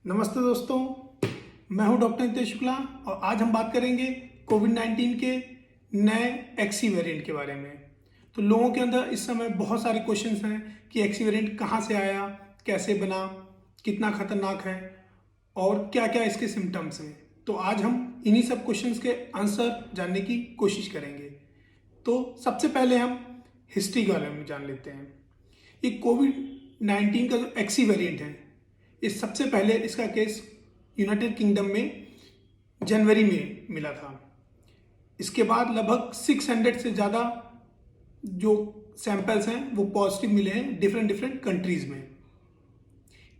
नमस्ते दोस्तों, मैं हूं डॉक्टर नितेश शुक्ला और आज हम बात करेंगे कोविड-19 के नए एक्सी वेरिएंट के बारे में। तो लोगों के अंदर इस समय बहुत सारे क्वेश्चंस हैं कि एक्सी वेरिएंट कहाँ से आया, कैसे बना, कितना खतरनाक है और क्या क्या इसके सिम्टम्स हैं। तो आज हम इन्हीं सब क्वेश्चंस के आंसर जानने की कोशिश करेंगे। तो सबसे पहले हम हिस्ट्री के बारे में जान लेते हैं। ये कोविड-19 का जो एक्सी वेरिएंट है, इस सबसे पहले इसका केस यूनाइटेड किंगडम में जनवरी में मिला था। इसके बाद लगभग 600 से ज़्यादा जो सैंपल्स हैं वो पॉजिटिव मिले हैं डिफरेंट कंट्रीज में।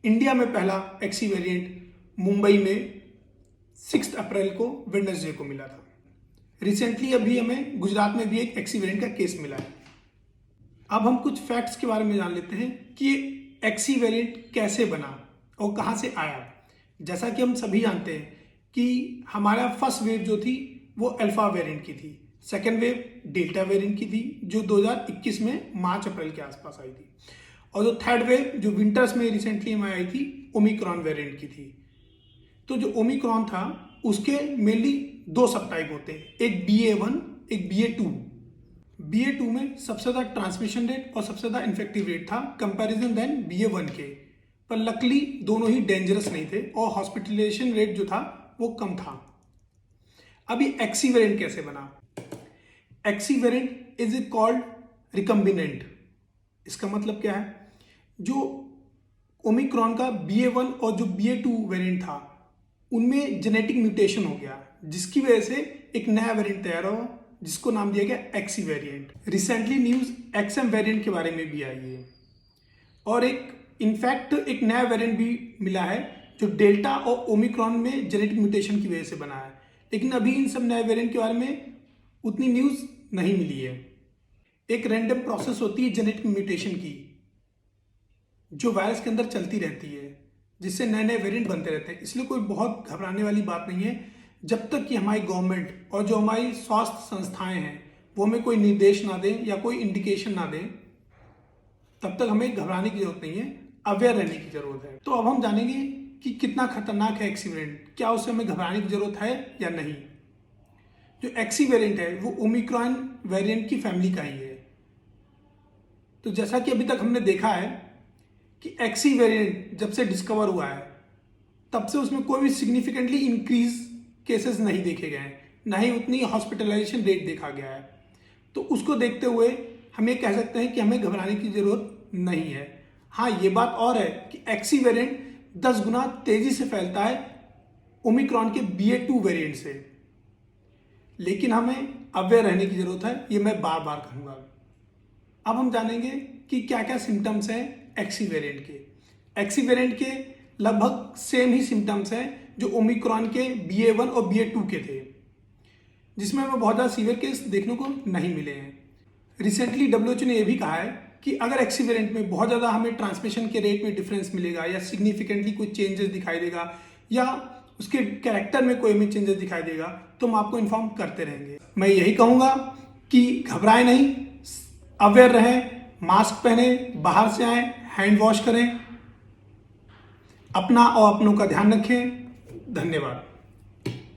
इंडिया में पहला एक्सी वेरिएंट मुंबई में 6 अप्रैल को वेडनेसडे को मिला था। रिसेंटली अभी हमें गुजरात में भी एक एक्सी वेरिएंट का केस मिला है। अब हम कुछ फैक्ट्स के बारे में जान लेते हैं कि एक्सी वेरिएंट कैसे बना और कहाँ से आया। जैसा कि हम सभी जानते हैं कि हमारा फर्स्ट वेव जो थी वो अल्फा वेरिएंट की थी, सेकेंड वेव डेल्टा वेरिएंट की थी जो 2021 में मार्च अप्रैल के आसपास आई थी, और जो थर्ड वेव जो विंटर्स में रिसेंटली हमें आई थी ओमिक्रॉन वेरिएंट की थी। तो जो ओमिक्रॉन था उसके मेनली 2 सब टाइप होते हैं, एक BA1 एक BA2। BA2 में सबसे ज़्यादा ट्रांसमिशन रेट और सबसे ज़्यादा इन्फेक्टिव रेट था कंपैरिजन देन BA1 के, पर लकली दोनों ही डेंजरस नहीं थे और हॉस्पिटलाइजेशन रेट जो था वो कम था। अभी एक्सी वेरिएंट कैसे बना? XE variant is called recombinant. इसका मतलब क्या है? जो ओमिक्रॉन का BA1 और जो BA2 वेरिएंट था उनमें जेनेटिक म्यूटेशन हो गया, जिसकी वजह से एक नया वेरिएंट तैयार हुआ जिसको नाम दिया गया XE variant. Recently news XM variant के बारे में भी आई है और इनफैक्ट एक नया वेरिएंट भी मिला है जो डेल्टा और ओमिक्रॉन में जेनेटिक म्यूटेशन की वजह से बना है, लेकिन अभी इन सब नए वेरिएंट के बारे में उतनी न्यूज़ नहीं मिली है। एक रैंडम प्रोसेस होती है जेनेटिक म्यूटेशन की जो वायरस के अंदर चलती रहती है, जिससे नए नए वेरिएंट बनते रहते हैं। इसलिए कोई बहुत घबराने वाली बात नहीं है। जब तक कि हमारी गवर्नमेंट और जो हमारी स्वास्थ्य संस्थाएं हैं वो हमें कोई निर्देश ना दें या कोई इंडिकेशन ना दें, तब तक हमें घबराने की जरूरत नहीं है, अवेयर रहने की जरूरत है। तो अब हम जानेंगे कि कितना खतरनाक है एक्सी वेरिएंट, क्या उससे हमें घबराने की जरूरत है या नहीं। जो एक्सी वेरिएंट है वो ओमिक्रॉन वेरिएंट की फैमिली का ही है। तो जैसा कि अभी तक हमने देखा है कि एक्सी वेरिएंट जब से डिस्कवर हुआ है तब से उसमें कोई भी सिग्निफिकेंटली इंक्रीज केसेस नहीं देखे गए हैं, ना ही उतनी हॉस्पिटलाइजेशन रेट देखा गया है। तो उसको देखते हुए हम ये कह सकते हैं कि हमें घबराने की जरूरत नहीं है। हाँ, ये बात और है कि एक्सी वेरिएंट 10 गुना तेजी से फैलता है ओमिक्रॉन के BA2 वेरिएंट से, लेकिन हमें अवेयर रहने की जरूरत है, ये मैं बार बार कहूंगा। अब हम जानेंगे कि क्या क्या सिम्टम्स हैं एक्सी वेरिएंट के। एक्सी वेरिएंट के लगभग सेम ही सिम्टम्स हैं जो ओमिक्रॉन के BA1 और BA2 के थे, जिसमें हमें बहुत ज़्यादा सीवियर केस देखने को नहीं मिले हैं। रिसेंटली WHO ने यह भी कहा है कि अगर एक्सी वेरिएंट में बहुत ज़्यादा हमें ट्रांसमिशन के रेट में डिफरेंस मिलेगा या सिग्निफिकेंटली कोई चेंजेस दिखाई देगा या उसके कैरेक्टर में कोई हमें चेंजेस दिखाई देगा तो हम आपको इन्फॉर्म करते रहेंगे। मैं यही कहूँगा कि घबराएं नहीं, अवेयर रहें, मास्क पहने, बाहर से आएँ, हैंड वॉश करें, अपना और अपनों का ध्यान रखें। धन्यवाद।